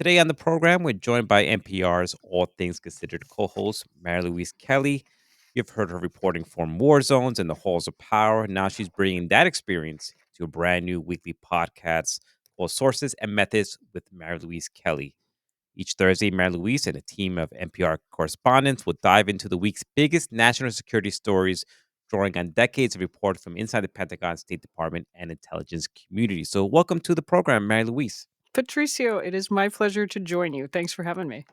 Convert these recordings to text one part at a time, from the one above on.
Today on the program, we're joined by NPR's All Things Considered co host, Mary Louise Kelly. You've heard her reporting from war zones and the halls of power. Now she's bringing that experience to a brand new weekly podcast called Sources and Methods with Mary Louise Kelly. Each Thursday, Mary Louise and a team of NPR correspondents will dive into the week's biggest national security stories, drawing on decades of reporting from inside the Pentagon, State Department, and intelligence community. So, welcome to the program, Mary Louise. Patricio, it is my pleasure to join you. Thanks for having me.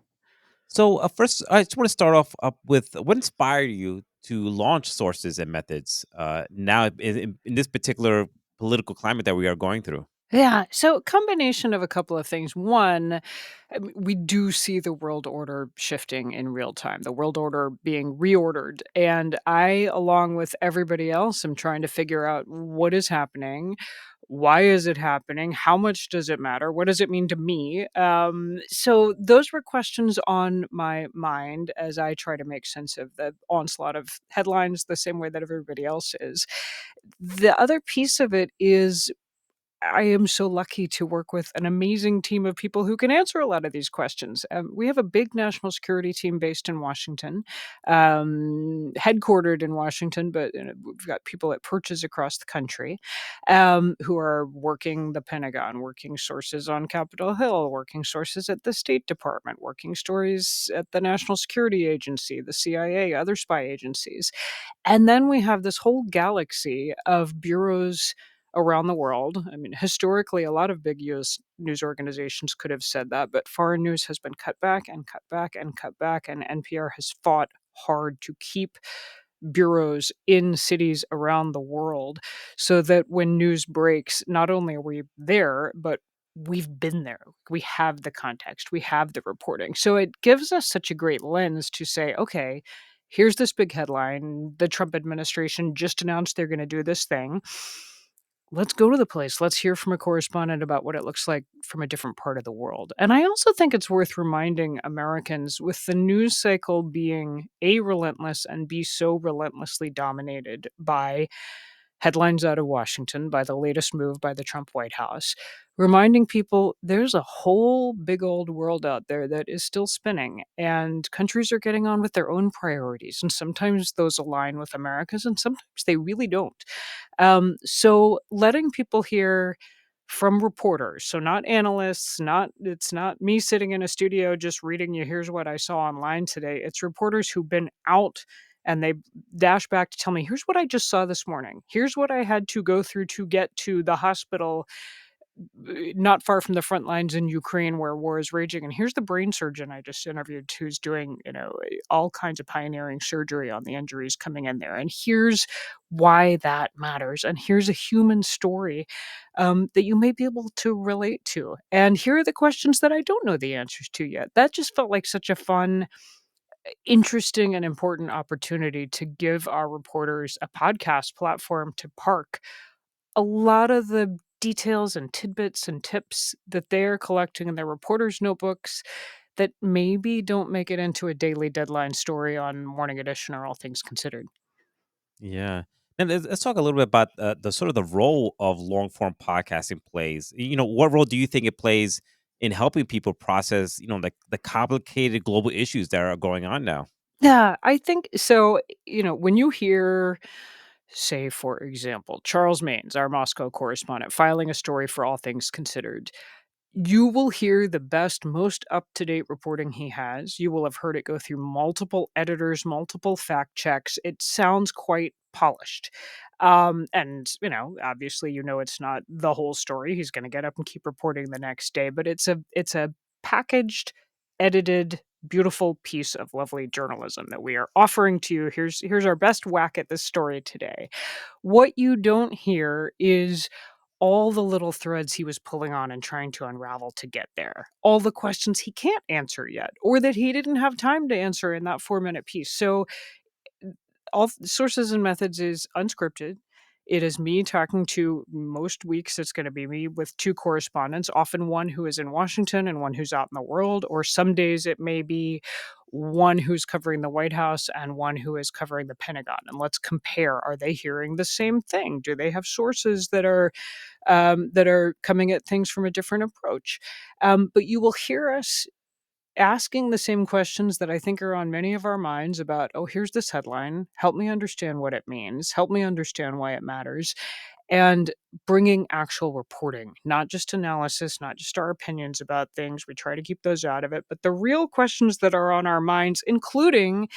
So, first, I just want to start off up with what inspired you to launch Sources and Methods now in this particular political climate that we are going through? Yeah, so combination of a couple of things. One, we do see the world order shifting in real time, the world order being reordered. And I, along with everybody else, am trying to figure out what is happening. Why is it happening? How much does it matter? What does it mean to me? So, those were questions on my mind as I try to make sense of the onslaught of headlines the same way that everybody else is. The other piece of it is I am so lucky to work with an amazing team of people who can answer a lot of these questions. We have a big national security team based in Washington, headquartered in Washington, but we've got people at perches across the country who are working the Pentagon, working sources on Capitol Hill, working sources at the State Department, working stories at the National Security Agency, the CIA, other spy agencies. And then we have this whole galaxy of bureaus around the world. I mean, historically, a lot of big US news organizations could have said that, but foreign news has been cut back and cut back and cut back, and NPR has fought hard to keep bureaus in cities around the world so that when news breaks, not only are we there, but we've been there. We have the context, we have the reporting. So it gives us such a great lens to say, okay, here's this big headline. The Trump administration just announced they're going to do this thing. Let's go to the place. Let's hear from a correspondent about what it looks like from a different part of the world. And I also think it's worth reminding Americans with the news cycle being A, relentless, and B, so relentlessly dominated by headlines out of Washington, by the latest move by the Trump White House, reminding people there's a whole big old world out there that is still spinning, and countries are getting on with their own priorities. And sometimes those align with America's, and sometimes they really don't. So letting people hear from reporters, so not analysts, not it's not me sitting in a studio just reading you, here's what I saw online today. It's reporters who've been out and they dash back to tell me, here's what I just saw this morning. Here's what I had to go through to get to the hospital not far from the front lines in Ukraine where war is raging. And here's the brain surgeon I just interviewed who's doing, all kinds of pioneering surgery on the injuries coming in there. And here's why that matters. And here's a human story that you may be able to relate to. And here are the questions that I don't know the answers to yet. That just felt like such a fun, interesting, and important opportunity to give our reporters a podcast platform to park a lot of the details and tidbits and tips that they're collecting in their reporters' notebooks that maybe don't make it into a daily deadline story on Morning Edition or All Things Considered. Yeah. And let's talk a little bit about the sort of the role of long form podcasting plays. What role do you think it plays in helping people process, the complicated global issues that are going on now? Yeah, I think so. When you hear, say, for example, Charles Maines, our Moscow correspondent, filing a story for All Things Considered, you will hear the best, most up to date reporting he has. You will have heard it go through multiple editors, multiple fact checks. It sounds quite polished. And, obviously, it's not the whole story. He's going to get up and keep reporting the next day, but it's a packaged, edited, beautiful piece of lovely journalism that we are offering to you. Here's our best whack at this story today. What you don't hear is all the little threads he was pulling on and trying to unravel to get there, all the questions he can't answer yet, or that he didn't have time to answer in that 4-minute piece. So, Sources and Methods is unscripted. It is me talking to most weeks. It's going to be me with two correspondents, often one who is in Washington and one who's out in the world. Or some days it may be one who's covering the White House and one who is covering the Pentagon. And let's compare. Are they hearing the same thing? Do they have sources that are that are coming at things from a different approach. But you will hear us asking the same questions that I think are on many of our minds about, oh, here's this headline. Help me understand what it means. Help me understand why it matters. And bringing actual reporting, not just analysis, not just our opinions about things. We try to keep those out of it, but the real questions that are on our minds, including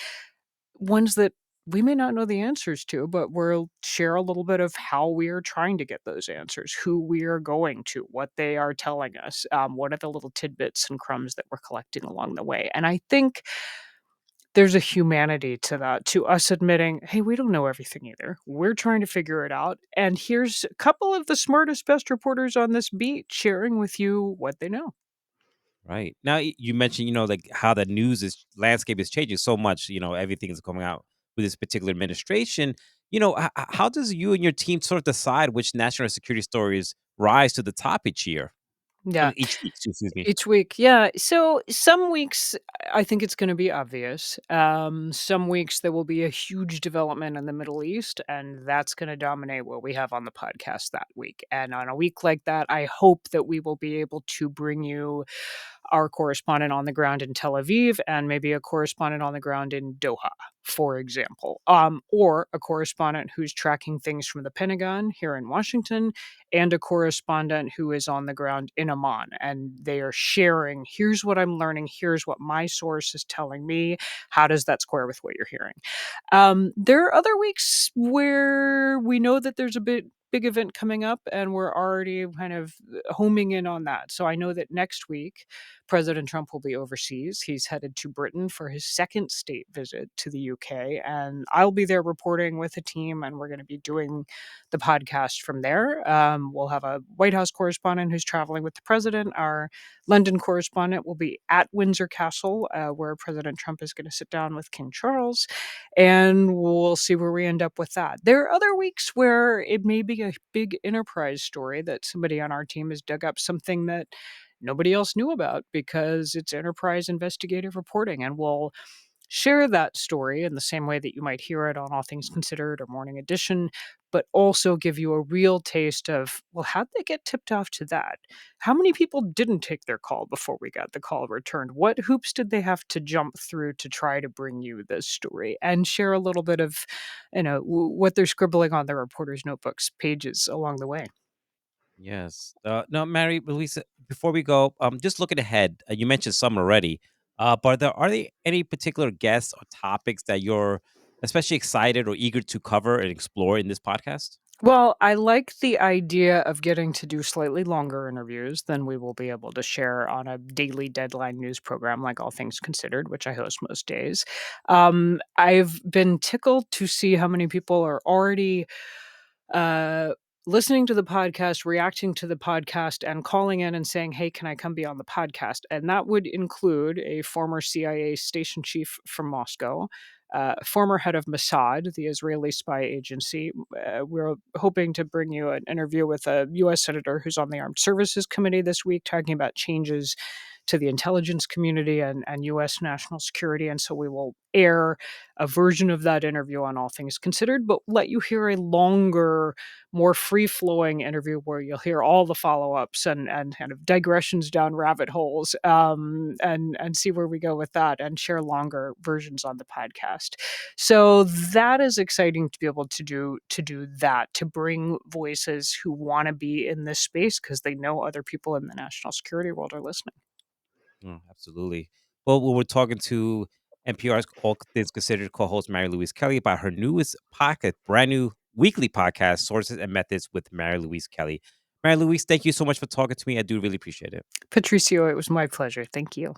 ones that we may not know the answers to, but we'll share a little bit of how we are trying to get those answers, who we are going to, what they are telling us, what are the little tidbits and crumbs that we're collecting along the way. And I think there's a humanity to that, to us admitting, hey, we don't know everything either. We're trying to figure it out. And here's a couple of the smartest, best reporters on this beat sharing with you what they know. Right. Now, you mentioned, like how the news is landscape is changing so much, everything is coming out with this particular administration. How does you and your team sort of decide which national security stories rise to the top each year? Yeah. Each week, excuse me. Each week, yeah. So some weeks, I think it's going to be obvious. Some weeks there will be a huge development in the Middle East, and that's going to dominate what we have on the podcast that week. And on a week like that, I hope that we will be able to bring you our correspondent on the ground in Tel Aviv and maybe a correspondent on the ground in Doha, for example, or a correspondent who's tracking things from the Pentagon here in Washington and a correspondent who is on the ground in Amman. And they are sharing, here's what I'm learning, here's what my source is telling me. How does that square with what you're hearing? There are other weeks where we know that there's a big event coming up and we're already kind of homing in on that. So I know that next week President Trump will be overseas. He's headed to Britain for his second state visit to the UK, and I'll be there reporting with a team, and we're going to be doing the podcast from there. We'll have a White House correspondent who's traveling with the president. Our London correspondent will be at Windsor Castle, where President Trump is going to sit down with King Charles, and we'll see where we end up with that. There are other weeks where it may be a big enterprise story that somebody on our team has dug up something that nobody else knew about because it's enterprise investigative reporting, and we'll share that story in the same way that you might hear it on All Things Considered or Morning Edition, but also give you a real taste of, well, how'd they get tipped off to that? How many people didn't take their call before we got the call returned? What hoops did they have to jump through to try to bring you this story? And share a little bit of, what they're scribbling on their reporters' notebooks pages along the way. Yes. Now, Mary Louise, before we go, just looking ahead, you mentioned some already, but are there any particular guests or topics that you're especially excited or eager to cover and explore in this podcast? Well, I like the idea of getting to do slightly longer interviews than we will be able to share on a daily deadline news program like All Things Considered, which I host most days. I've been tickled to see how many people are already uh, listening to the podcast, reacting to the podcast, and calling in and saying, "Hey, can I come be on the podcast?" And that would include a former CIA station chief from Moscow, former head of Mossad, the Israeli spy agency. We're hoping to bring you an interview with a U.S. senator who's on the Armed Services Committee this week, talking about changes to the intelligence community and U.S. national security. And so we will air a version of that interview on All Things Considered, but let you hear a longer, more free flowing interview where you'll hear all the follow ups and kind of digressions down rabbit holes, and see where we go with that and share longer versions on the podcast. So that is exciting to be able to do that, to bring voices who want to be in this space because they know other people in the national security world are listening. Mm, absolutely. Well, we were talking to NPR's All Things Considered co-host Mary Louise Kelly about her newest podcast, brand new weekly podcast, Sources and Methods with Mary Louise Kelly. Mary Louise, thank you so much for talking to me. I do really appreciate it. Patricio, it was my pleasure. Thank you.